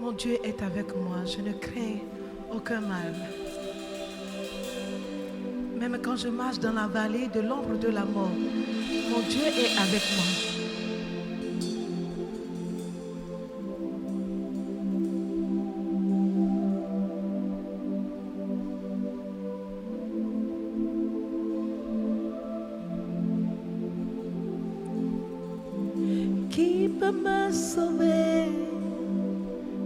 Mon Dieu est avec moi, je ne crains aucun mal. Même quand je marche dans la vallée de l'ombre de la mort, mon Dieu est avec moi. Qui peut me sauver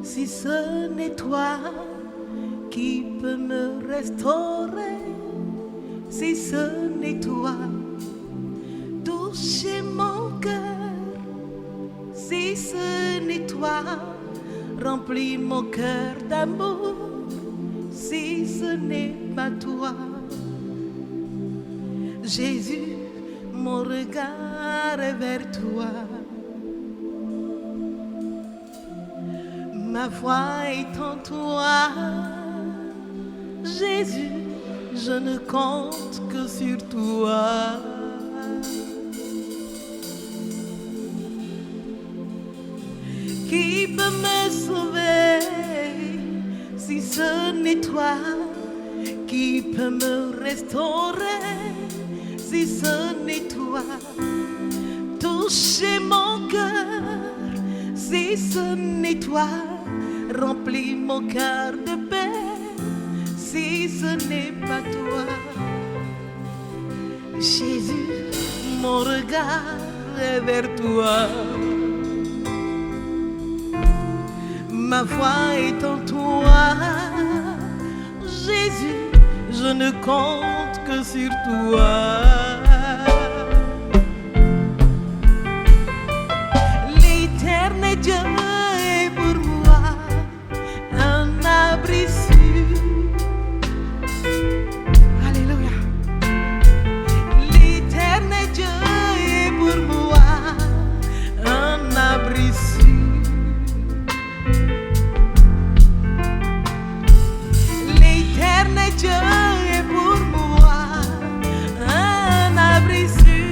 si ce n'est toi? Qui peut me restaurer si ce n'est toi? Toucher mon cœur si ce n'est toi. Remplis mon cœur d'amour si ce n'est pas toi. Jésus, mon regard est vers toi. Ma foi est en toi. Jésus, je ne compte que sur toi. Qui peut me sauver si ce n'est toi? Qui peut me restaurer si ce n'est toi? Toucher mon cœur si ce n'est toi. Remplis mon cœur de paix si ce n'est pas toi. Jésus, mon regard est vers toi. Ma foi est en toi. Jésus, je ne compte que sur toi. L'éternel Dieu est pour moi un abri sûr. Alléluia. L'éternel Dieu est pour moi un abri sûr. L'éternel Dieu est pour moi un abri sûr.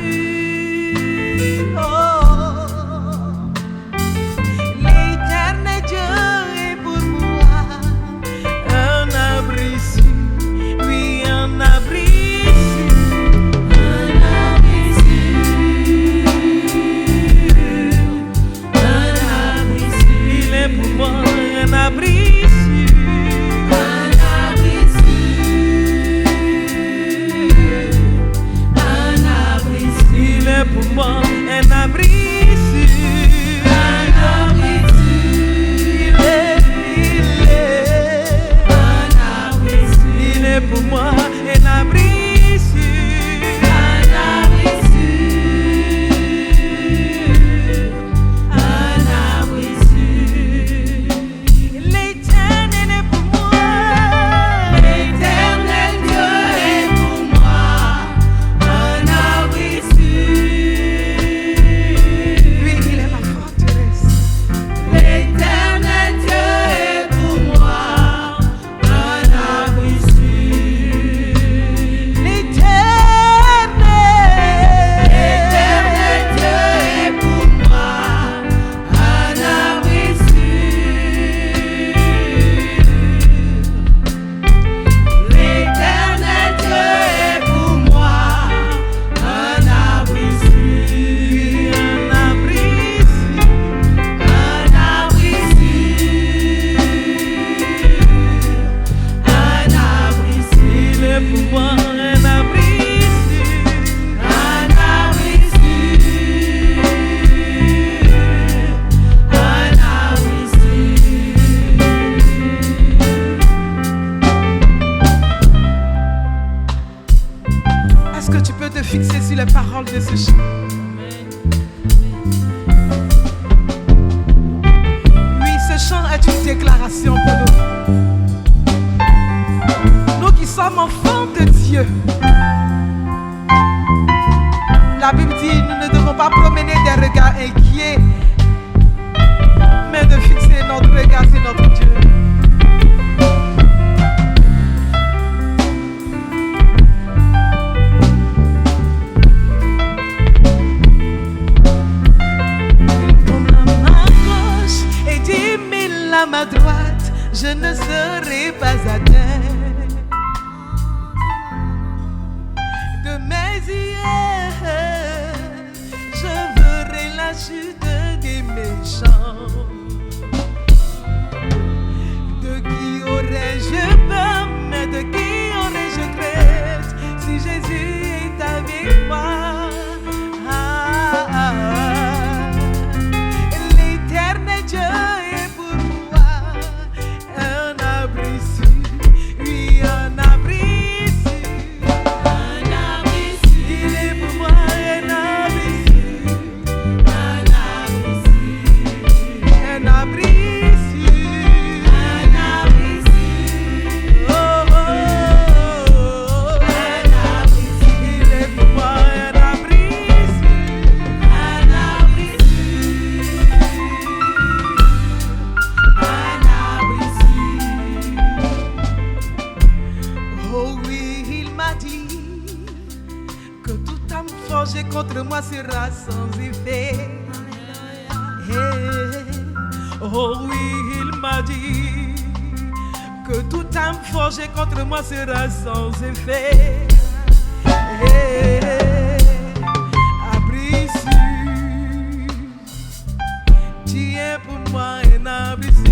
Fixer sur les paroles de ce chant. Oui, ce chant est une déclaration pour nous. Nous qui sommes enfants de Dieu. La Bible dit, nous ne devons pas promener des regards inquiets, mais de fixer notre regard sur notre Dieu. Madre forgé contre moi sera sans effet. Hey. Oh oui, il m'a dit que toute âme forgée contre moi sera sans effet. Hey. Abri sûr, tu es pour moi un abri sûr.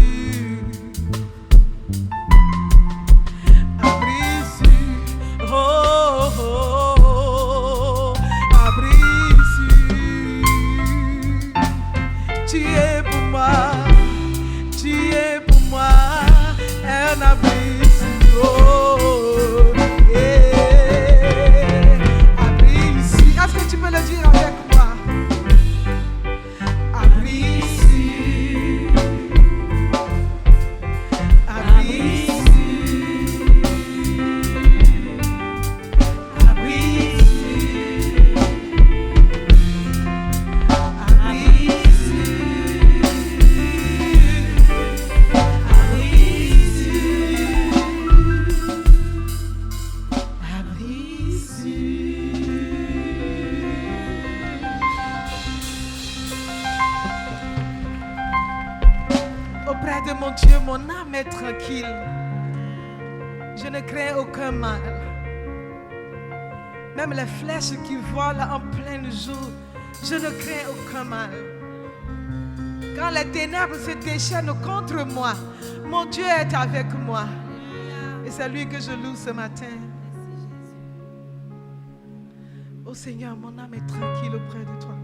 Auprès de mon Dieu, mon âme est tranquille. Je ne crains aucun mal. Même les flèches qui volent en plein jour, je ne crains aucun mal. Quand les ténèbres se déchaînent contre moi, mon Dieu est avec moi. Et c'est lui que je loue ce matin. Oh Seigneur, mon âme est tranquille auprès de toi.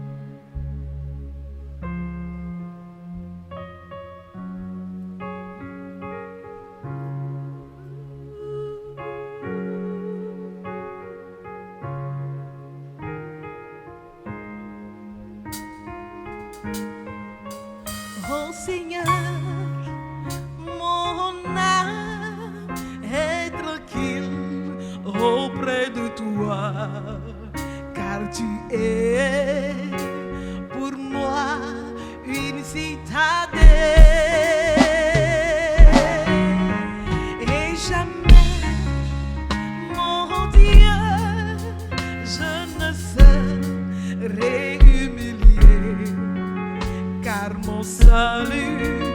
Oh Seigneur, mon âme est tranquille auprès de toi, car tu es pour moi une citadelle. Et jamais, mon Dieu, je ne serai humilié, car mon salut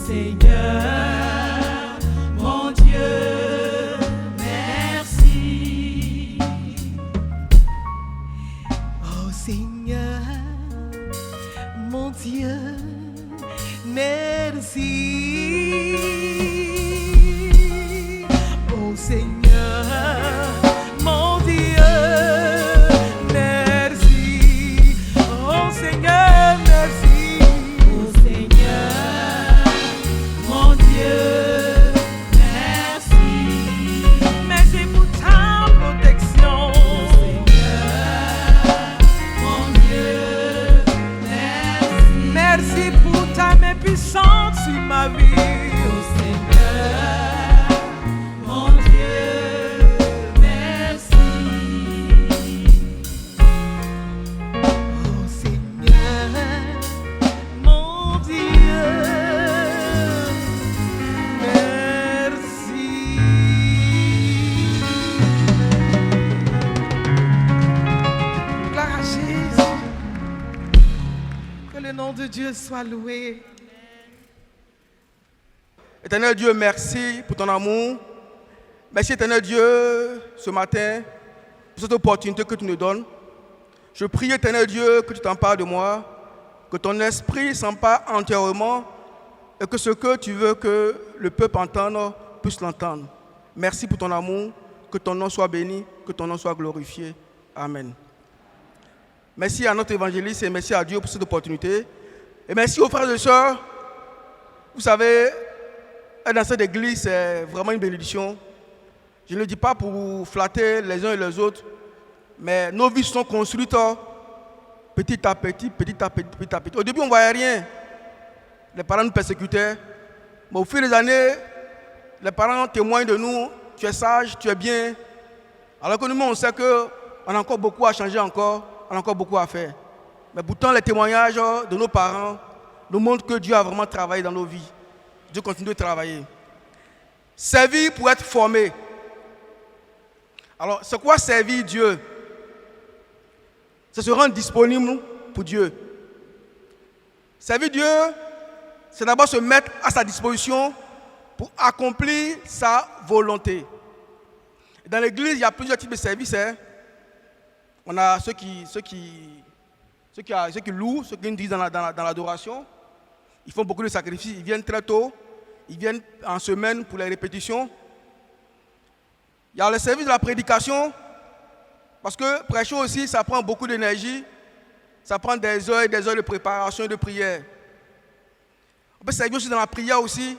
Seigneur, mon Dieu, merci. Oh Seigneur, mon Dieu, merci. Oh Seigneur, mon Dieu, merci. Oh Seigneur, merci. Oh Seigneur, mon Dieu, merci. Merci pour ta protection. Oh Seigneur, mon Dieu, merci. Merci pour ta main puissante sur ma vie. Oh Seigneur, mon Dieu, merci. Oh Seigneur, mon Dieu, merci. Gloire à Jésus. Que le nom de Dieu soit loué. Éternel Dieu, merci pour ton amour. Merci éternel Dieu ce matin pour cette opportunité que tu nous donnes. Je prie éternel Dieu que tu t'empares de moi, que ton esprit s'empare entièrement et que ce que tu veux que le peuple entende puisse l'entendre. Merci pour ton amour, que ton nom soit béni, que ton nom soit glorifié. Amen. Merci à notre évangéliste et merci à Dieu pour cette opportunité. Et merci aux frères et sœurs. Vous savez, être dans cette église, c'est vraiment une bénédiction. Je ne le dis pas pour flatter les uns et les autres, mais nos vies sont construites petit à petit, petit à petit, petit à petit. Au début, on ne voyait rien. Les parents nous persécutaient. Mais au fil des années, les parents témoignent de nous. Tu es sage, tu es bien. Alors que nous, on sait qu'on a encore beaucoup à changer encore. On a encore beaucoup à faire. Mais pourtant, les témoignages de nos parents nous montrent que Dieu a vraiment travaillé dans nos vies. Dieu continue de travailler. Servir pour être formé. Alors, c'est quoi servir Dieu? C'est se rendre disponible pour Dieu. Servir Dieu, c'est d'abord se mettre à sa disposition pour accomplir sa volonté. Dans l'église, il y a plusieurs types de services. On a ceux qui louent, ceux qui nous disent dans l'adoration. Ils font beaucoup de sacrifices, ils viennent très tôt. Ils viennent en semaine pour les répétitions. Il y a le service de la prédication, parce que prêcher aussi, ça prend beaucoup d'énergie. Ça prend des heures et des heures de préparation et de prière. On peut servir aussi dans la prière aussi.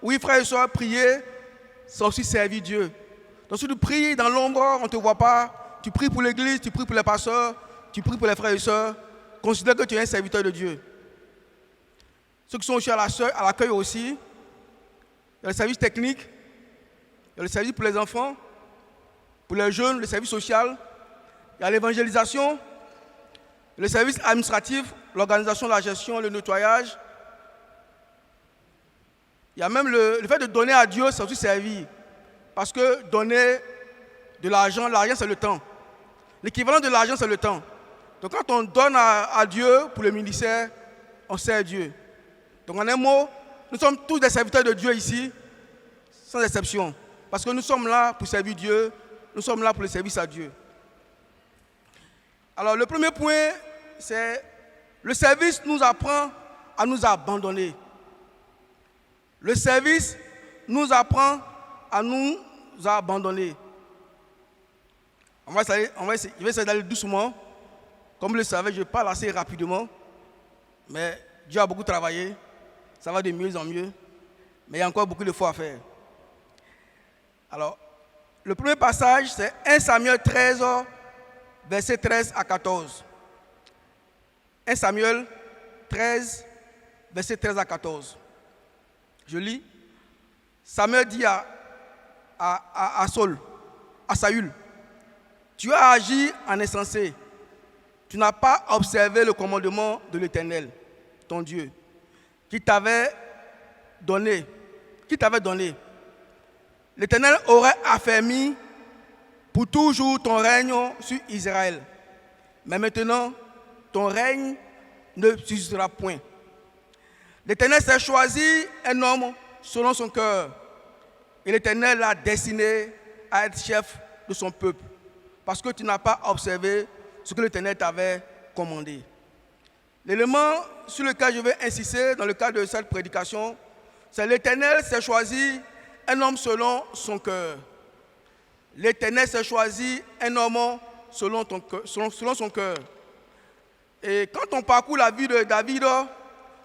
Oui, frères et sœurs, prier, c'est aussi servir Dieu. Donc si tu pries dans l'ombre, on ne te voit pas. Tu pries pour l'église, tu pries pour les pasteurs, tu pries pour les frères et sœurs. Considère que tu es un serviteur de Dieu. Ceux qui sont aussi à l'accueil aussi. Il y a le service technique, il y a le service pour les enfants, pour les jeunes, le service social, il y a l'évangélisation, le service administratif, l'organisation, la gestion, le nettoyage. Il y a même le fait de donner à Dieu, c'est aussi servir. Parce que donner de l'argent c'est le temps. L'équivalent de l'argent, c'est le temps. Donc quand on donne à Dieu pour le ministère, on sert Dieu. Donc en un mot, nous sommes tous des serviteurs de Dieu ici, sans exception. Parce que nous sommes là pour servir Dieu, nous sommes là pour le service à Dieu. Alors le premier point, c'est le service nous apprend à nous abandonner. Le service nous apprend à nous abandonner. Je vais essayer d'aller doucement. Comme vous le savez, je parle assez rapidement. Mais Dieu a beaucoup travaillé. Ça va de mieux en mieux. Mais il y a encore beaucoup de fois à faire. Alors, le premier passage, c'est 1 Samuel 13, versets 13 à 14. 1 Samuel 13, versets 13 à 14. Je lis. Samuel dit à Saül, tu as agi en insensé. Tu n'as pas observé le commandement de l'Éternel, ton Dieu, qui t'avait donné. L'Éternel aurait affermi pour toujours ton règne sur Israël. Mais maintenant, ton règne ne subsistera point. L'Éternel s'est choisi un homme selon son cœur. Et l'Éternel l'a destiné à être chef de son peuple. Parce que tu n'as pas observé ce que l'Éternel t'avait commandé. L'élément sur lequel je vais insister dans le cadre de cette prédication, c'est l'Éternel s'est choisi un homme selon son cœur. L'Éternel s'est choisi un homme selon son cœur. Et quand on parcourt la vie de David,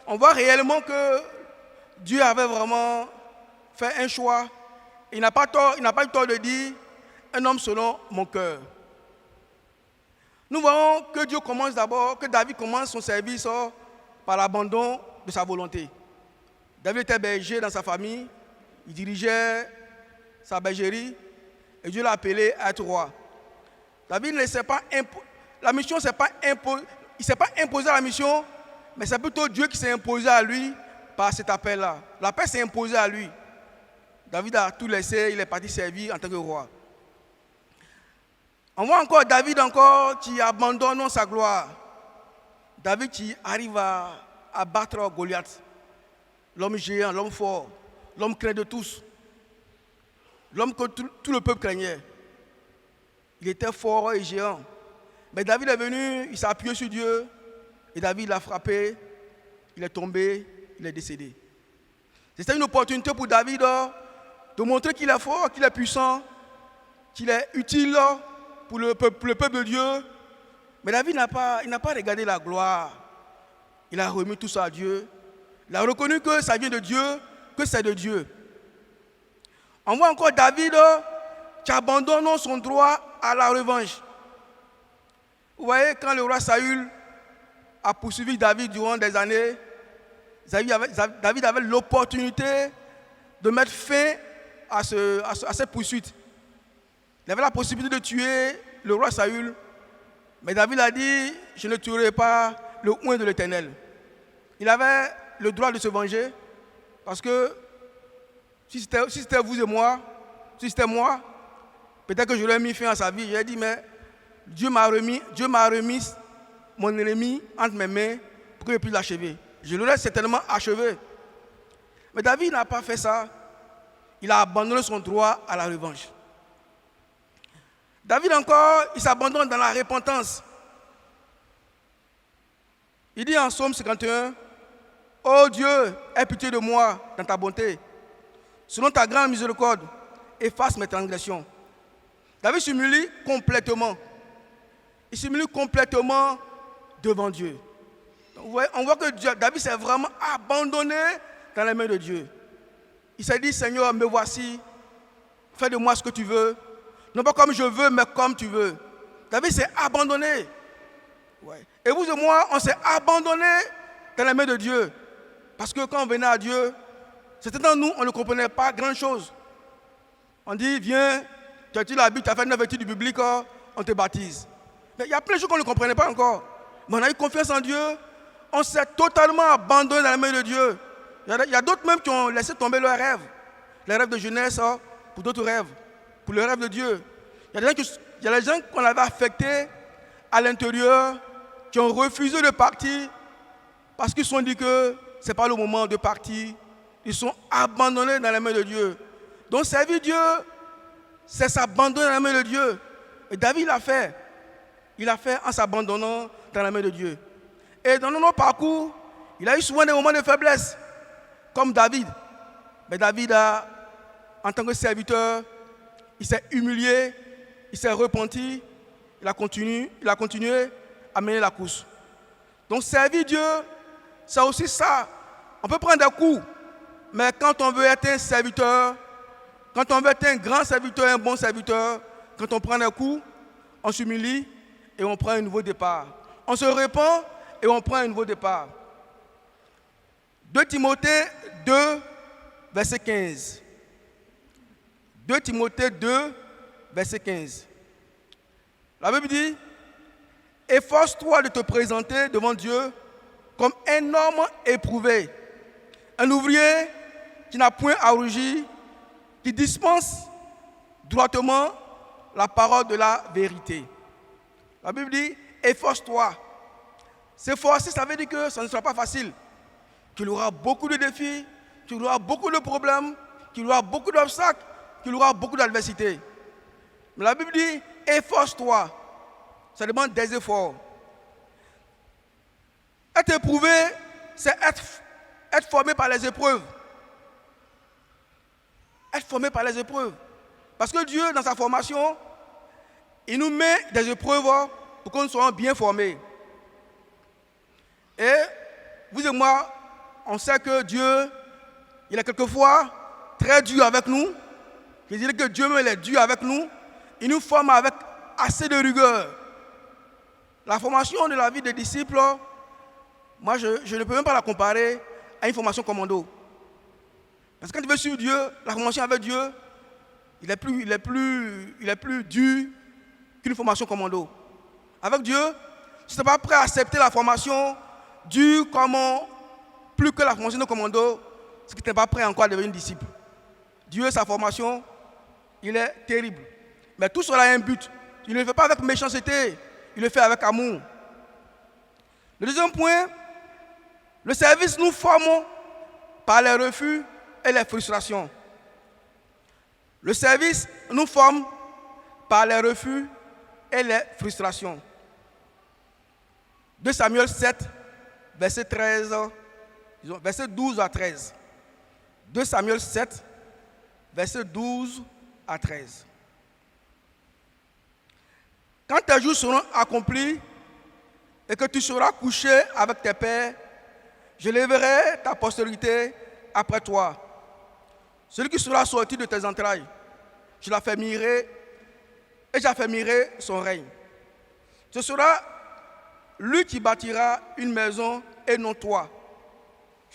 on voit réellement que Dieu avait vraiment fait un choix. Il n'a pas eu tort de dire un homme selon mon cœur. Nous voyons que David commence son service par l'abandon de sa volonté. David était berger dans sa famille, il dirigeait sa bergerie et Dieu l'a appelé à être roi. David ne s'est pas la mission, il ne s'est pas imposé à la mission, mais c'est plutôt Dieu qui s'est imposé à lui par cet appel-là. L'appel s'est imposé à lui. David a tout laissé, il est parti servir en tant que roi. On voit encore David qui abandonne sa gloire. David qui arrive à battre Goliath. L'homme géant, l'homme fort, l'homme craint de tous. L'homme que tout le peuple craignait. Il était fort et géant. Mais David est venu, il s'est appuyé sur Dieu. Et David l'a frappé. Il est tombé, il est décédé. C'était une opportunité pour David de montrer qu'il est fort, qu'il est puissant, qu'il est utile pour le peuple de Dieu. Mais David n'a pas regardé la gloire. Il a remis tout ça à Dieu. Il a reconnu que ça vient de Dieu, que c'est de Dieu. On voit encore David qui abandonne son droit à la revanche. Vous voyez, quand le roi Saül a poursuivi David durant des années, David avait l'opportunité de mettre fin à cette poursuite. Il avait la possibilité de tuer le roi Saül, mais David a dit, je ne tuerai pas le oint de l'Éternel. Il avait le droit de se venger, parce que si c'était vous et moi, si c'était moi, peut-être que j'aurais mis fin à sa vie. J'aurais dit, mais Dieu m'a remis mon ennemi entre mes mains pour que je puisse l'achever. Je l'aurais certainement achevé. Mais David n'a pas fait ça. Il a abandonné son droit à la revanche. David encore, il s'abandonne dans la repentance. Il dit en Psaume 51, « Ô Dieu, aie pitié de moi dans ta bonté. Selon ta grande miséricorde, efface mes transgressions. » David s'humilie complètement. Il s'humilie complètement devant Dieu. On voit que David s'est vraiment abandonné dans les mains de Dieu. Il s'est dit, Seigneur, me voici, fais de moi ce que tu veux. Non pas comme je veux, mais comme tu veux. David s'est abandonné. Ouais. Et vous et moi, on s'est abandonné dans les mains de Dieu. Parce que quand on venait à Dieu, c'était dans nous, on ne comprenait pas grand-chose. On dit, viens, tu la Bible, tu as fait 9 études bibliques, on te baptise. Mais il y a plein de choses qu'on ne comprenait pas encore. Mais on a eu confiance en Dieu. On s'est totalement abandonné dans les mains de Dieu. Il y a d'autres même qui ont laissé tomber leurs rêves. Les rêves de jeunesse pour d'autres rêves. Pour le rêve de Dieu. Il y a des gens qu'on avait affectés à l'intérieur, qui ont refusé de partir parce qu'ils se sont dit que ce n'est pas le moment de partir. Ils sont abandonnés dans les mains de Dieu. Donc servir Dieu, c'est s'abandonner dans les mains de Dieu. Et David l'a fait. Il l'a fait en s'abandonnant dans la main de Dieu. Et dans notre parcours, il a eu souvent des moments de faiblesse, comme David. Mais David, en tant que serviteur, il s'est humilié, il s'est repenti, il a continué à mener la course. Donc servir Dieu, c'est aussi ça. On peut prendre des coups, mais quand on veut être un serviteur, quand on veut être un grand serviteur, un bon serviteur, quand on prend des coups, on s'humilie et on prend un nouveau départ. On se répand et on prend un nouveau départ. 2 Timothée 2, verset 15. 2 Timothée 2, verset 15. La Bible dit, « Efforce-toi de te présenter devant Dieu comme un homme éprouvé, un ouvrier qui n'a point à rougir, qui dispense droitement la parole de la vérité. » La Bible dit, « Efforce-toi ». S'efforcer, ça veut dire que ça ne sera pas facile. qu'il aura beaucoup de défis, qu'il aura beaucoup de problèmes, qu'il aura beaucoup d'obstacles, qu'il aura beaucoup d'adversités. Mais la Bible dit, efforce-toi. Ça demande des efforts. Être éprouvé, c'est être formé par les épreuves. Être formé par les épreuves. Parce que Dieu, dans sa formation, il nous met des épreuves pour que nous soyons bien formés. Et vous et moi, on sait que Dieu, il est quelquefois très dur avec nous. Je dirais que Dieu même est dur avec nous. Il nous forme avec assez de rigueur. La formation de la vie des disciples, moi je ne peux même pas la comparer à une formation commando. Parce que quand tu veux suivre Dieu, la formation avec Dieu, il est plus dur qu'une formation commando. Avec Dieu, si tu n'es pas prêt à accepter la formation dure comme plus que la formation de commando, c'est que tu n'es pas prêt encore à devenir disciple. Dieu, sa formation, il est terrible. Mais tout cela a un but. Il ne le fait pas avec méchanceté, il le fait avec amour. Le deuxième point, le service nous forme par les refus et les frustrations. Le service nous forme par les refus et les frustrations. 2 Samuel 7, verset 12 à 13. 2 Samuel 7, verset 12 à 13. Quand tes jours seront accomplis et que tu seras couché avec tes pères, je lèverai ta postérité après toi. Celui qui sera sorti de tes entrailles, je l'affermirai et j'affermirai son règne. Ce sera lui qui bâtira une maison et non toi.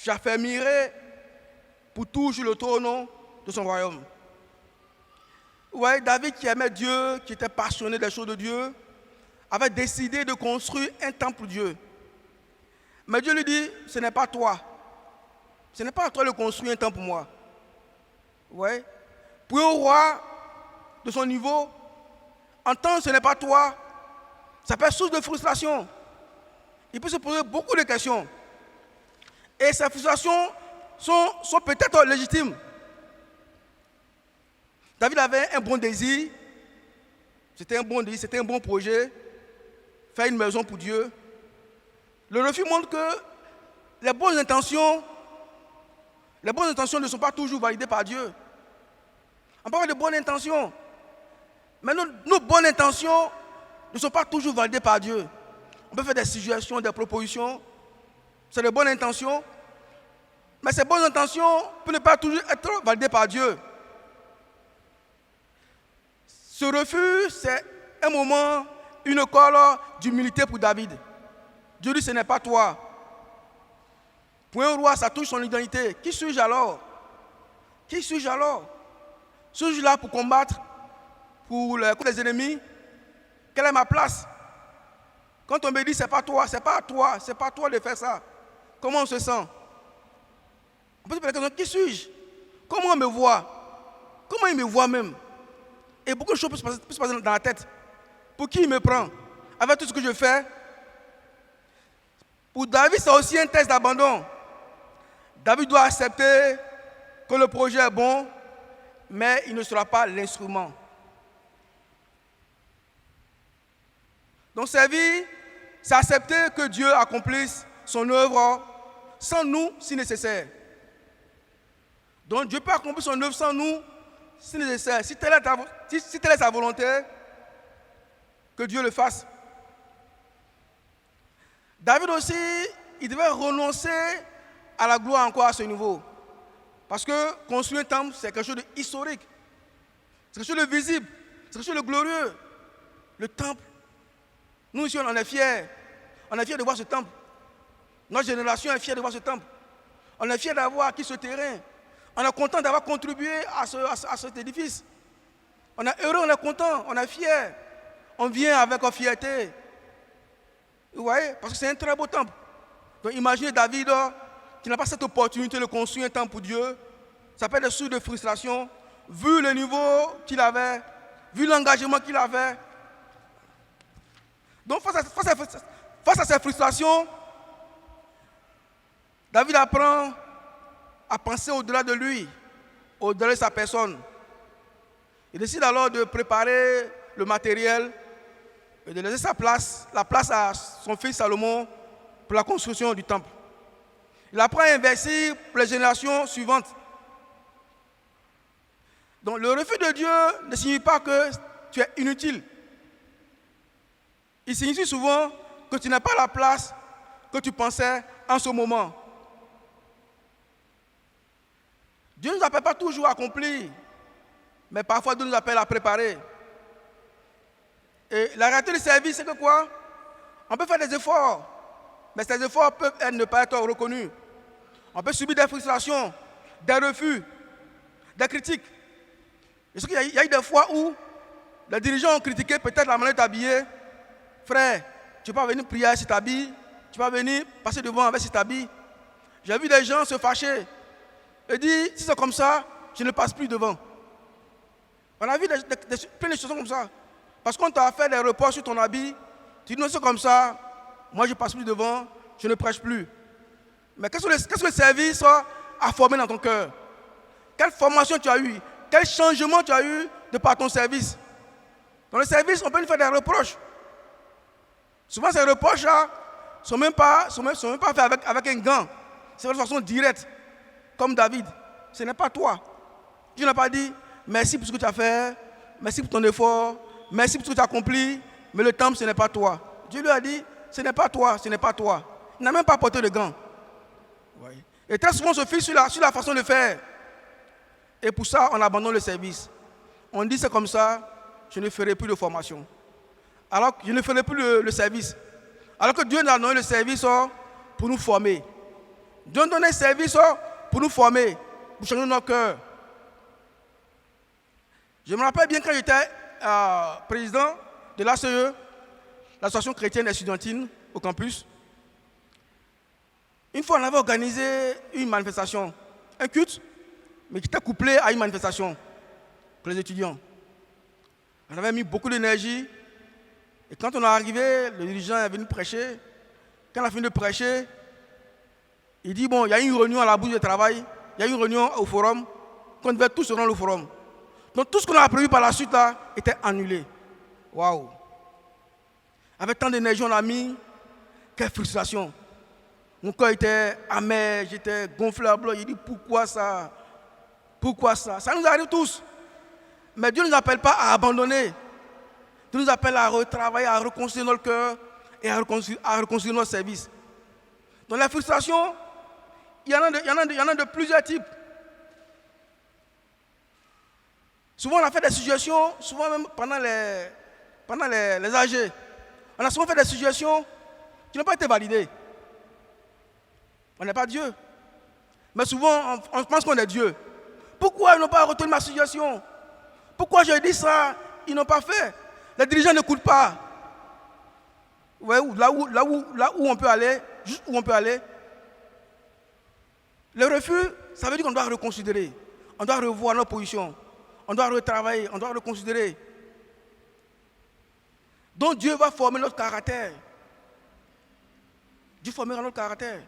J'affermirai pour toujours le trône de son royaume. Vous voyez, David qui aimait Dieu, qui était passionné des choses de Dieu, avait décidé de construire un temple pour Dieu. Mais Dieu lui dit, ce n'est pas toi. Ce n'est pas à toi de construire un temple pour moi. Vous voyez? Pour un roi de son niveau, entendre ce n'est pas toi, ça peut être source de frustration. Il peut se poser beaucoup de questions. Et ces frustrations sont peut-être légitimes. David avait un bon désir, c'était un bon projet, faire une maison pour Dieu. Le refus montre que les bonnes intentions ne sont pas toujours validées par Dieu. On parle de bonnes intentions, mais nos bonnes intentions ne sont pas toujours validées par Dieu. On peut faire des suggestions, des propositions, c'est de bonnes intentions, mais ces bonnes intentions peuvent ne pas toujours être validées par Dieu. Ce refus, c'est un moment, une école d'humilité pour David. Dieu dit, ce n'est pas toi. Pour un roi, ça touche son identité. Qui suis-je alors? Qui suis-je alors? Suis-je là pour combattre pour les ennemis? Quelle est ma place? Quand on me dit, c'est pas toi, c'est pas toi, c'est pas toi de faire ça. Comment on se sent? On peut se poser la question, qui suis-je? Comment on me voit? Comment il me voit même? Et beaucoup de choses peuvent se passer dans la tête. Pour qui il me prend? Avec tout ce que je fais? Pour David, c'est aussi un test d'abandon. David doit accepter que le projet est bon, mais il ne sera pas l'instrument. Donc servir, c'est accepter que Dieu accomplisse son œuvre sans nous si nécessaire. Donc Dieu peut accomplir son œuvre sans nous si nécessaire. Si telle est sa volonté, que Dieu le fasse. David aussi, il devait renoncer à la gloire encore à ce niveau. Parce que construire un temple, c'est quelque chose d'historique. C'est quelque chose de visible. C'est quelque chose de glorieux. Le temple. Nous ici, on en est fiers. On est fiers de voir ce temple. Notre génération est fière de voir ce temple. On est fiers d'avoir acquis ce terrain. On est content d'avoir contribué à cet édifice. On est heureux, on est content, on est fiers. On vient avec fierté. Vous voyez? Parce que c'est un très beau temple. Donc imaginez David qui n'a pas cette opportunité de construire un temple pour Dieu. Ça peut être des sources de frustration, vu le niveau qu'il avait, vu l'engagement qu'il avait. Donc face à ces frustrations, David apprend à penser au-delà de lui, au-delà de sa personne. Il décide alors de préparer le matériel et de laisser la place à son fils Salomon pour la construction du temple. Il apprend à investir pour les générations suivantes. Donc le refus de Dieu ne signifie pas que tu es inutile. Il signifie souvent que tu n'as pas la place que tu pensais en ce moment. Dieu ne nous appelle pas toujours à accomplir, mais parfois Dieu nous appelle à préparer. Et la réalité du service, c'est que quoi? On peut faire des efforts, mais ces efforts peuvent ne pas être reconnus. On peut subir des frustrations, des refus, des critiques. Je sais qu'il y a eu des fois où les dirigeants ont critiqué peut-être la manière d'habiller. Frère, tu ne peux pas venir prier si tu t'habilles, tu ne peux pas venir passer devant avec si tu t'habilles. J'ai vu des gens se fâcher et dire, si c'est comme ça, je ne passe plus devant. On a vu plein de situations comme ça. Parce qu'on t'a fait des reproches sur ton habit, tu dis non, c'est comme ça, moi je ne passe plus devant, je ne prêche plus. Mais qu'est-ce que le service a formé dans ton cœur? Quelle formation tu as eue? Quel changement tu as eu de par ton service? Dans le service, on peut lui faire des reproches. Souvent, ces reproches-là ne sont même pas faits avec un gant. C'est de façon directe, comme David. Ce n'est pas toi. Dieu n'a pas dit merci pour ce que tu as fait, merci pour ton effort, merci pour ce que tu as accompli, mais le temple, ce n'est pas toi. Dieu lui a dit ce n'est pas toi, ce n'est pas toi. Il n'a même pas porté de gants. Oui. Et très souvent, on se fiche sur la façon de faire. Et pour ça, on abandonne le service. On dit c'est comme ça, je ne ferai plus de formation. Alors que je ne ferai plus le service. Alors que Dieu nous a donné le service pour nous former. Dieu nous a donné le service pour nous former, pour changer nos cœurs. Je me rappelle bien quand j'étais président de l'ACE, l'Association chrétienne estudiantine au campus. Une fois, on avait organisé une manifestation, un culte, mais qui était couplé à une manifestation pour les étudiants. On avait mis beaucoup d'énergie. Et quand on est arrivé, le dirigeant est venu prêcher. Quand il a fini de prêcher, il dit, bon, il y a une réunion à la bourse de travail, il y a une réunion au forum, qu'on devait tous se rendre au forum. Donc tout ce qu'on a prévu par la suite là, était annulé. Waouh! Avec tant d'énergie, on a mis, quelle frustration. Mon cœur était amer, j'étais gonflé à bloc. Il dit, pourquoi ça? Pourquoi ça? Ça nous arrive tous. Mais Dieu ne nous appelle pas à abandonner. Dieu nous appelle à retravailler, à reconstruire notre cœur et à reconstruire notre service. Dans la frustration, il y en a de plusieurs types. Souvent, on a fait des suggestions, souvent même pendant les AG. On a souvent fait des suggestions qui n'ont pas été validées. On n'est pas Dieu. Mais souvent, on pense qu'on est Dieu. Pourquoi ils n'ont pas retenu ma suggestion? Pourquoi j'ai dit ça? Ils n'ont pas fait. Les dirigeants n'écoutent pas. Ouais, là où on peut aller, juste où on peut aller. Le refus, ça veut dire qu'on doit reconsidérer. On doit revoir notre position. On doit retravailler, on doit reconsidérer. Donc Dieu va former notre caractère. Dieu formera notre caractère.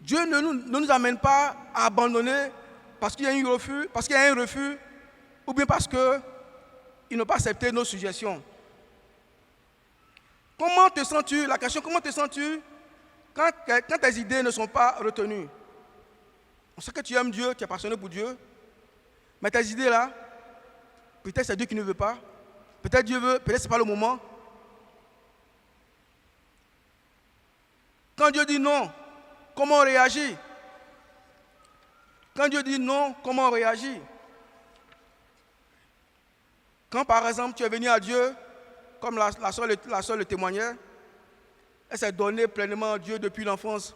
Dieu ne nous amène pas à abandonner parce qu'il y a un refus, ou bien parce qu'ils n'ont pas accepté nos suggestions. Comment te sens-tu? La question, comment te sens-tu quand tes idées ne sont pas retenues? On sait que tu aimes Dieu, tu es passionné pour Dieu, mais tes idées là, peut-être c'est Dieu qui ne veut pas, peut-être Dieu veut, peut-être ce n'est pas le moment. Quand Dieu dit non, comment on réagit? Quand Dieu dit non, comment on réagit? Quand par exemple tu es venu à Dieu, comme la soeur le témoignait, elle s'est donnée pleinement à Dieu depuis l'enfance.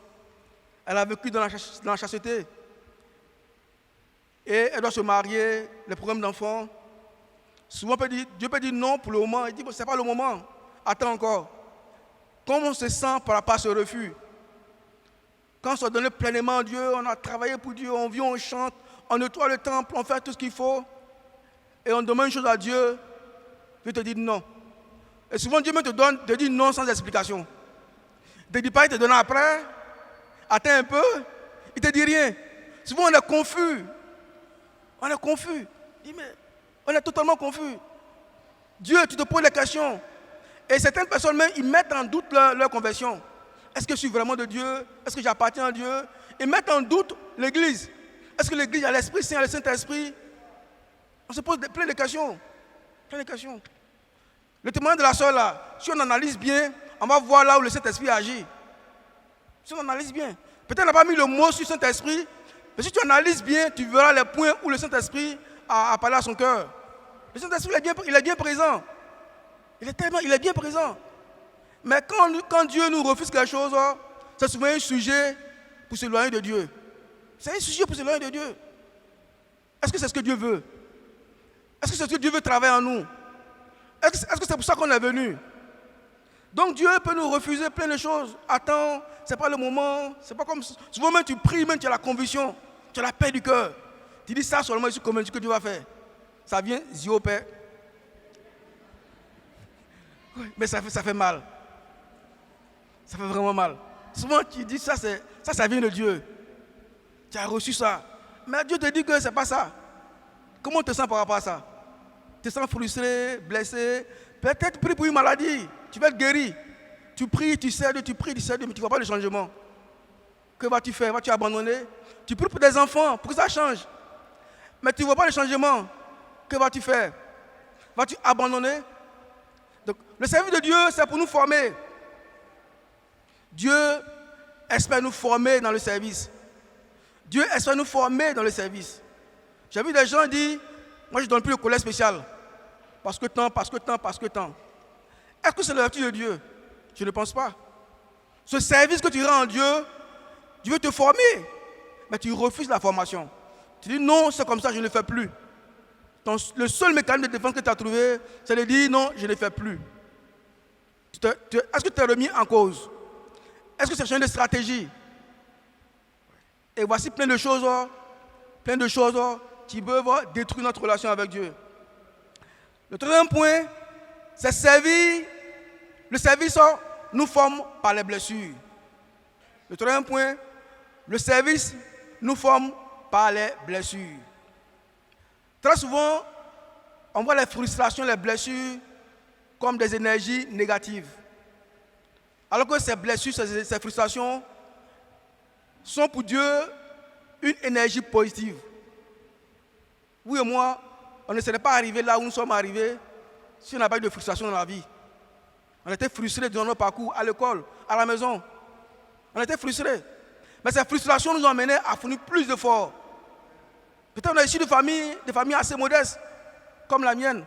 Elle a vécu dans la chasteté. Et elle doit se marier, les problèmes d'enfants. Souvent Dieu peut dire non pour le moment. Il dit ce n'est pas le moment, attends encore. Comment on se sent par rapport à ce refus? Quand on se donne pleinement à Dieu, on a travaillé pour Dieu, on vient, on chante, on nettoie le temple, on fait tout ce qu'il faut. Et on demande une chose à Dieu, Dieu te dit non. Et souvent Dieu te dit non sans explication. Il ne te dit pas, il te donne après. Attends un peu. Il ne te dit rien. Souvent, on est confus. On est confus. Dis, mais on est totalement confus. Dieu, tu te poses des questions. Et certaines personnes même, ils mettent en doute leur conversion. Est-ce que je suis vraiment de Dieu? Est-ce que j'appartiens à Dieu? Ils mettent en doute l'Église. Est-ce que l'Église a l'Esprit Saint, le Saint-Esprit? On se pose plein de questions. Plein de questions. Le témoignage de la soeur là, si on analyse bien, on va voir là où le Saint-Esprit agit. Si on analyse bien. Peut-être on n'a pas mis le mot sur le Saint-Esprit, mais si tu analyses bien, tu verras les points où le Saint-Esprit a parlé à son cœur. Le Saint-Esprit, il est bien présent. Il est bien présent. Mais quand Dieu nous refuse quelque chose, c'est souvent un sujet pour s'éloigner de Dieu. C'est un sujet pour s'éloigner de Dieu. Est-ce que c'est ce que Dieu veut? Est-ce que c'est ce que Dieu veut travailler en nous? Est-ce que c'est pour ça qu'on est venu? Donc Dieu peut nous refuser plein de choses. Attends, ce n'est pas le moment. C'est pas comme souvent même tu pries, même tu as la conviction, tu as la paix du cœur. Tu dis ça seulement, je suis convaincu que Dieu va faire. Ça vient, Zio Père. Oui, mais ça fait mal. Ça fait vraiment mal. Souvent tu dis ça vient de Dieu. Tu as reçu ça. Mais Dieu te dit que ce n'est pas ça. Comment tu te sens par rapport à ça? Tu te sens frustré, blessé. Peut-être pris pour une maladie. Tu vas être guéri. Tu pries, tu cèdes, mais tu ne vois pas le changement. Que vas-tu faire? Vas-tu abandonner? Tu pries pour des enfants, pour que ça change. Mais tu ne vois pas le changement. Que vas-tu faire? Vas-tu abandonner? Donc, le service de Dieu, c'est pour nous former. Dieu espère nous former dans le service. Dieu espère nous former dans le service. J'ai vu des gens dire, moi je ne donne plus le collège spécial. Parce que tant. Est-ce que c'est la vertu de Dieu? Je ne pense pas. Ce service que tu rends en Dieu, Dieu veut te former. Mais tu refuses la formation. Tu dis non, c'est comme ça, je ne le fais plus. Le seul mécanisme de défense que tu as trouvé, c'est de dire non, je ne le fais plus. Est-ce que tu es remis en cause? Est-ce que c'est changé de stratégie? Et voici plein de choses qui peuvent détruire notre relation avec Dieu. Le troisième point, c'est servir. Le service nous forme par les blessures. Le troisième point, le service nous forme par les blessures. Très souvent, on voit les frustrations, les blessures comme des énergies négatives. Alors que ces blessures, ces frustrations sont pour Dieu une énergie positive. Vous et moi, on ne serait pas arrivés là où nous sommes arrivés si on n'a pas eu de frustration dans la vie. On était frustrés dans notre parcours, à l'école, à la maison. On était frustrés. Mais ces frustrations nous ont amenés à fournir plus d'efforts. Peut-être on est issu de familles assez modestes, comme la mienne.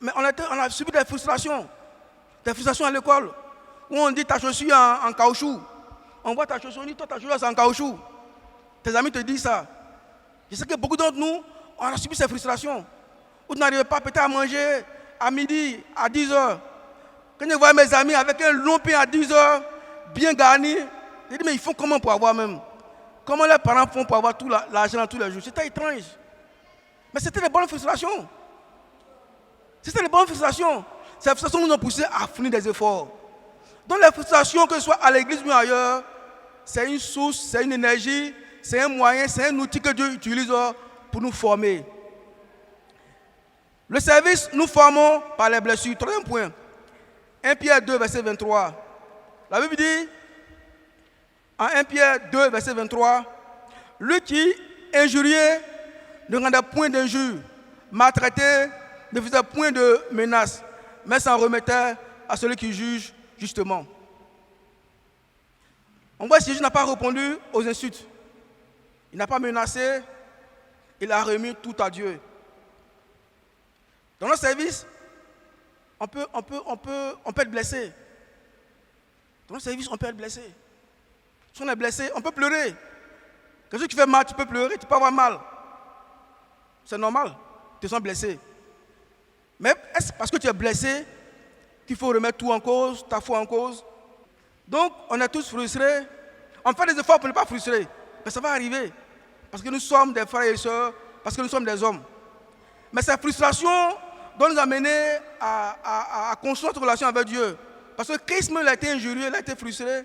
Mais on a subi des frustrations à l'école, où on dit ta chaussure en caoutchouc. On voit ta chaussure, on dit toi ta chaussure c'est en caoutchouc. Tes amis te disent ça. Je sais que beaucoup d'entre nous, on a subi ces frustrations. Où tu n'arrivais pas peut-être à manger à midi, à 10 heures. Quand je vois mes amis avec un long pain à 10 heures, bien garni, je dis mais ils font comment pour avoir même? Comment les parents font pour avoir tout l'argent tous les jours? C'était étrange. Mais c'était des bonnes frustrations. C'était des bonnes frustrations. Ces frustrations nous ont poussé à fournir des efforts. Donc les frustrations, que ce soit à l'église ou ailleurs, c'est une source, c'est une énergie, c'est un moyen, c'est un outil que Dieu utilise pour nous former. Le service, nous formons par les blessures. Troisième point. 1 Pierre 2, verset 23. La Bible dit, en 1 Pierre 2, verset 23, lui qui injuriait ne rendait point d'injure, maltraitait, ne faisait point de menaces, mais s'en remettait à celui qui juge justement. On voit que Jésus n'a pas répondu aux insultes. Il n'a pas menacé, il a remis tout à Dieu. Dans notre service, on peut être blessé. Dans notre service, on peut être blessé. Si on est blessé, on peut pleurer. Quelque chose qui fait mal, tu peux pleurer, tu peux avoir mal. C'est normal, tu te sens blessé. Mais est-ce parce que tu es blessé qu'il faut remettre tout en cause, ta foi en cause? Donc, on est tous frustrés. On fait des efforts pour ne pas frustrer. Mais ça va arriver. Parce que nous sommes des frères et sœurs, parce que nous sommes des hommes. Mais cette frustration doit nous amener à construire notre relation avec Dieu. Parce que Christ même, il a été injurieux, il a été frustré,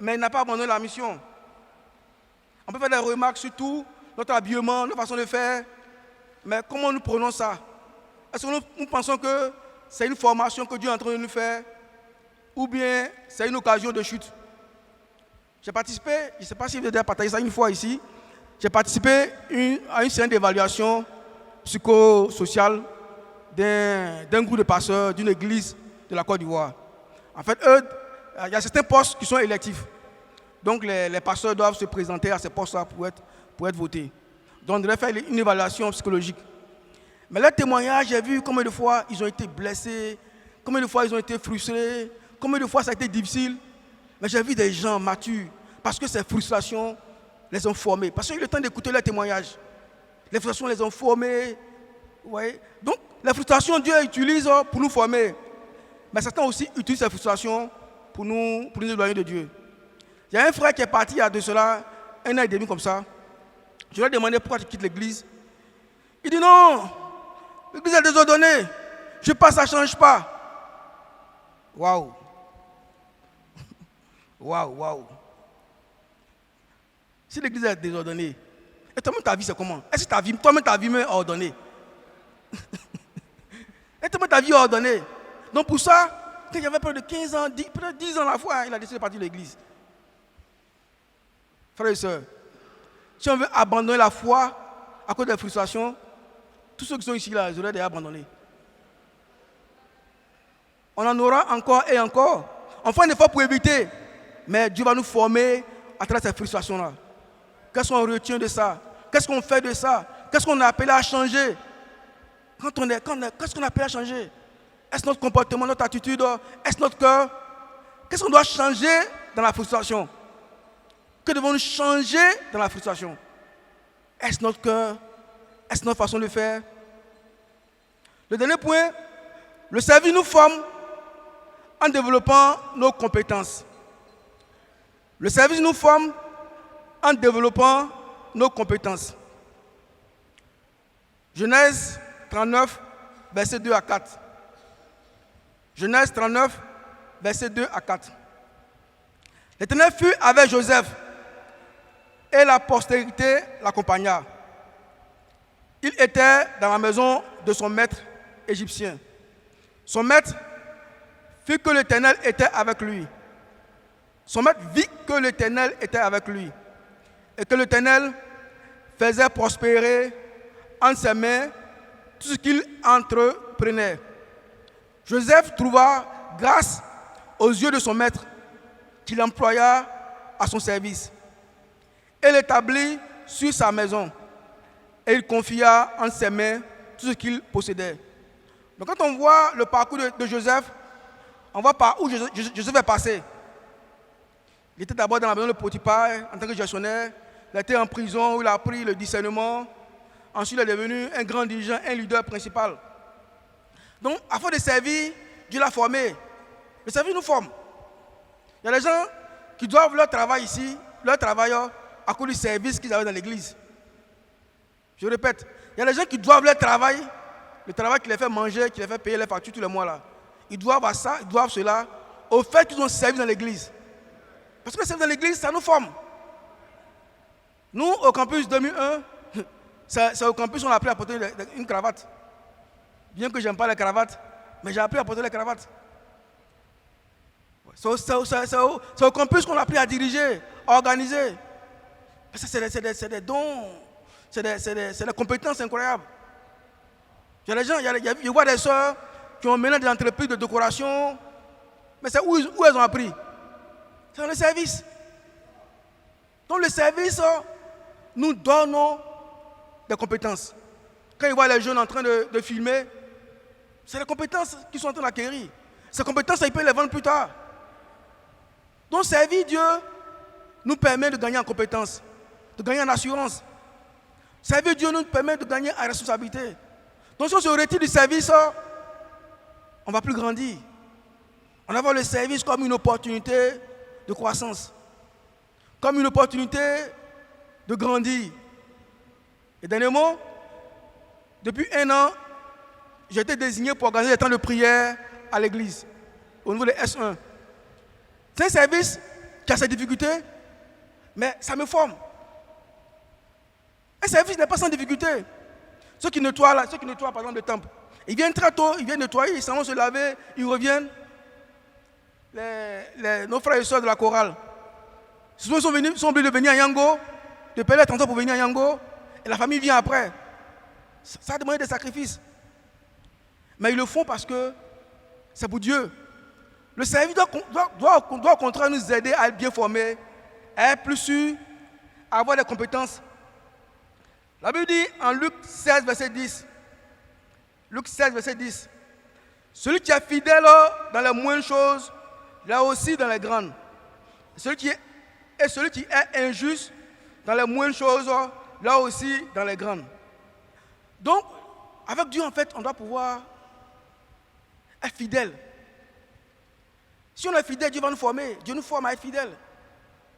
mais il n'a pas abandonné la mission. On peut faire des remarques sur tout, notre habillement, notre façon de faire, mais comment nous prenons ça? Est-ce que nous pensons que c'est une formation que Dieu est en train de nous faire, ou bien c'est une occasion de chute? J'ai participé, je ne sais pas si vous avez partagé ça une fois ici, j'ai participé à une séance d'évaluation psychosociale d'un groupe de pasteurs d'une église de la Côte d'Ivoire. En fait, il y a certains postes qui sont électifs. Donc, les pasteurs doivent se présenter à ces postes-là pour être votés. Donc, on devrait faire une évaluation psychologique. Mais leur témoignage, j'ai vu combien de fois ils ont été blessés, combien de fois ils ont été frustrés, combien de fois ça a été difficile. Mais j'ai vu des gens matures, parce que ces frustrations les ont formés. Parce qu'il y a eu le temps d'écouter leurs témoignages. Les frustrations les ont formés. Ouais. Donc, les frustrations, Dieu utilise pour nous former. Mais certains aussi utilisent ces frustrations pour nous éloigner de Dieu. Il y a un frère qui est parti il y a de cela 1 an et demi comme ça. Je lui ai demandé pourquoi tu quittes l'église. Il dit non, l'église est désordonnée. Je passe, ça ne change pas. Waouh. Waouh. Si l'église est désordonnée, et toi-même ta vie c'est comment? Est-ce que toi-même ta vie est ordonnée? Et toi-même ta vie est ordonnée. Donc pour ça, quand j'avais près de 15 ans, peut-être 10 ans à la fois, il a décidé de partir de l'église. Frères et sœurs, si on veut abandonner la foi à cause des frustrations, tous ceux qui sont ici là, ils auraient déjà abandonné. On en aura encore et encore. On fait un effort pour éviter, mais Dieu va nous former à travers ces frustrations-là. Qu'est-ce qu'on retient de ça? Qu'est-ce qu'on fait de ça? Qu'est-ce qu'on a appelé à changer? Qu'est-ce qu'on a appelé à changer? Est-ce notre comportement, notre attitude? Est-ce notre cœur? Qu'est-ce qu'on doit changer dans la frustration? Que devons-nous changer dans la frustration? Est-ce notre cœur? Est-ce notre façon de faire? Le dernier point, le service nous forme en développant nos compétences. Le service nous forme en développant nos compétences. Genèse 39, versets 2 à 4. Genèse 39, versets 2 à 4. L'Éternel fut avec Joseph et la postérité l'accompagna. Il était dans la maison de son maître égyptien. Son maître vit que l'Éternel était avec lui. Son maître vit que l'Éternel était avec lui et que l'Éternel faisait prospérer en ses mains tout ce qu'il entreprenait. Joseph trouva grâce aux yeux de son maître qu'il employa à son service et l'établit sur sa maison et il confia en ses mains tout ce qu'il possédait. Donc quand on voit le parcours de Joseph, on voit par où Joseph est passé. Il était d'abord dans la maison de Potiphar en tant que gestionnaire. Il a été en prison où il a appris le discernement. Ensuite, il est devenu un grand dirigeant, un leader principal. Donc, afin de servir, Dieu l'a formé. Le service nous forme. Il y a des gens qui doivent leur travail ici, leur travail à cause du service qu'ils avaient dans l'église. Je répète, il y a des gens qui doivent leur travail, le travail qui les fait manger, qui les fait payer les factures tous les mois là. Ils doivent à ça, ils doivent cela, au fait qu'ils ont servi dans l'église. Parce que le service dans l'église, ça nous forme. Nous, au campus 2001, c'est au campus qu'on a appris à porter une cravate. Bien que je n'aime pas les cravates, mais j'ai appris à porter les cravates. C'est au campus qu'on a appris à diriger, à organiser. C'est des dons, c'est des compétences incroyables. Il y a des gens, il y a des soeurs qui ont mené des entreprises de décoration, mais c'est où elles ont appris? C'est dans le service. Donc le service nous donne des compétences. Quand ils voient les jeunes en train de filmer, c'est les compétences qu'ils sont en train d'acquérir. Ces compétences, ils peuvent les vendre plus tard. Donc servir Dieu nous permet de gagner en compétences, de gagner en assurance. Servir Dieu nous permet de gagner en responsabilité. Donc si on se retire du service, on ne va plus grandir. On va voir le service comme une opportunité de croissance, comme une opportunité de grandir. Et dernier mot, depuis 1 an, j'ai été désigné pour organiser des temps de prière à l'église, au niveau de S1. C'est un service qui a ses difficultés, mais ça me forme. Un service n'est pas sans difficulté. Ceux qui nettoient par exemple le temple, ils viennent très tôt, ils viennent nettoyer, ils s'en vont se laver, ils reviennent. Nos frères et soeurs de la chorale, souvent ils sont obligés de venir à Yango, de payer les transports pour venir à Yango, et la famille vient après. Ça a demandé des sacrifices. Mais ils le font parce que c'est pour Dieu. Le service doit au contraire nous aider à être bien formés, à être plus sûrs, à avoir des compétences. La Bible dit en Luc 16, verset 10, Luc 16, verset 10, celui qui est fidèle dans les moindres choses, là aussi dans les grandes. Celui qui est injuste dans les moindres choses, là aussi dans les grandes. Donc, avec Dieu, en fait, on doit pouvoir être fidèle. Si on est fidèle, Dieu va nous former. Dieu nous forme à être fidèle.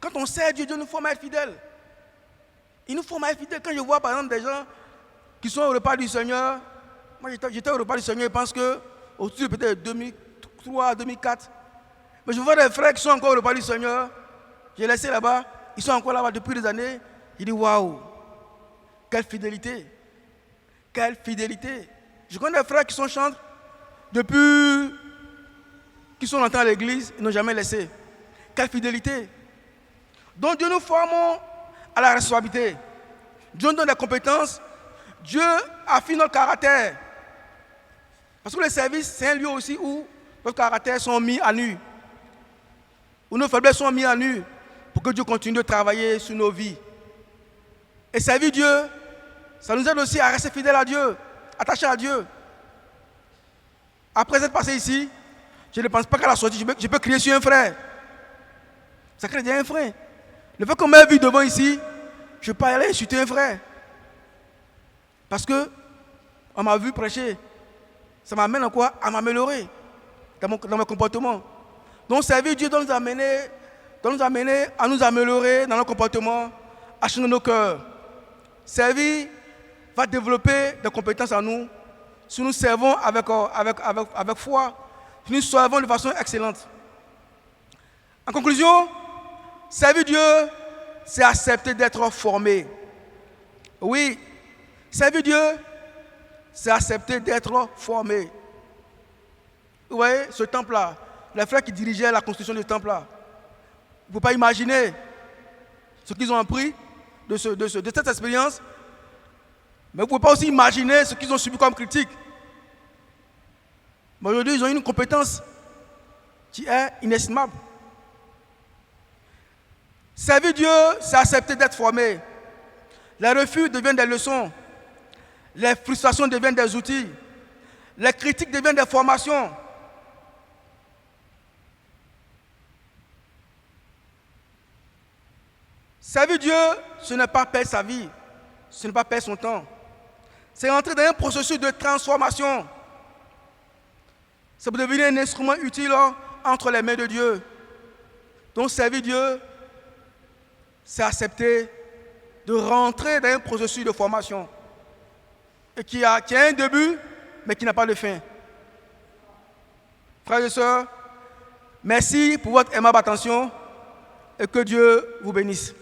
Quand on sert Dieu, Dieu nous forme à être fidèle. Il nous forme à être fidèle. Quand je vois, par exemple, des gens qui sont au repas du Seigneur, moi j'étais au repas du Seigneur, je pense que autour de peut-être 2003, 2004, mais je vois des frères qui sont encore au repas du Seigneur, j'ai laissé là-bas, ils sont encore là-bas depuis des années, je dis waouh, quelle fidélité, quelle fidélité. Je connais des frères qui sont chantres depuis qui sont entrés à l'église, ils n'ont jamais laissé. Quelle fidélité. Donc Dieu nous forme à la responsabilité. Dieu nous donne des compétences. Dieu affine notre caractère. Parce que le service, c'est un lieu aussi où nos caractères sont mis à nu. Où nos faiblesses sont mises à nu pour que Dieu continue de travailler sur nos vies. Et servir Dieu, ça nous aide aussi à rester fidèles à Dieu, attachés à Dieu. Après être passé ici, je ne pense pas qu'à la sortie, je peux crier sur un frère. Ça crée déjà un frère. Le fait qu'on m'ait vu devant ici, je ne peux pas aller insulter un frère. Parce qu'on m'a vu prêcher. Ça m'amène à quoi? À m'améliorer dans mon comportement. Donc servir Dieu doit nous amener à nous améliorer dans nos comportements, à changer nos cœurs. Servir va développer des compétences en nous si nous servons avec foi, si nous servons de façon excellente. En conclusion, servir Dieu, c'est accepter d'être formé. Oui, servir Dieu, c'est accepter d'être formé. Vous voyez, ce temple-là, les frères qui dirigeaient la construction du temple-là, vous ne pouvez pas imaginer ce qu'ils ont appris de cette expérience, mais vous ne pouvez pas aussi imaginer ce qu'ils ont subi comme critique. Mais aujourd'hui, ils ont une compétence qui est inestimable. Servir Dieu, c'est accepter d'être formé. Les refus deviennent des leçons. Les frustrations deviennent des outils. Les critiques deviennent des formations. Servir Dieu, ce n'est pas perdre sa vie. Ce n'est pas perdre son temps. C'est entrer dans un processus de transformation. C'est pour devenir un instrument utile entre les mains de Dieu. Donc servir Dieu, c'est accepter de rentrer dans un processus de formation et qui a un début, mais qui n'a pas de fin. Frères et sœurs, merci pour votre aimable attention et que Dieu vous bénisse.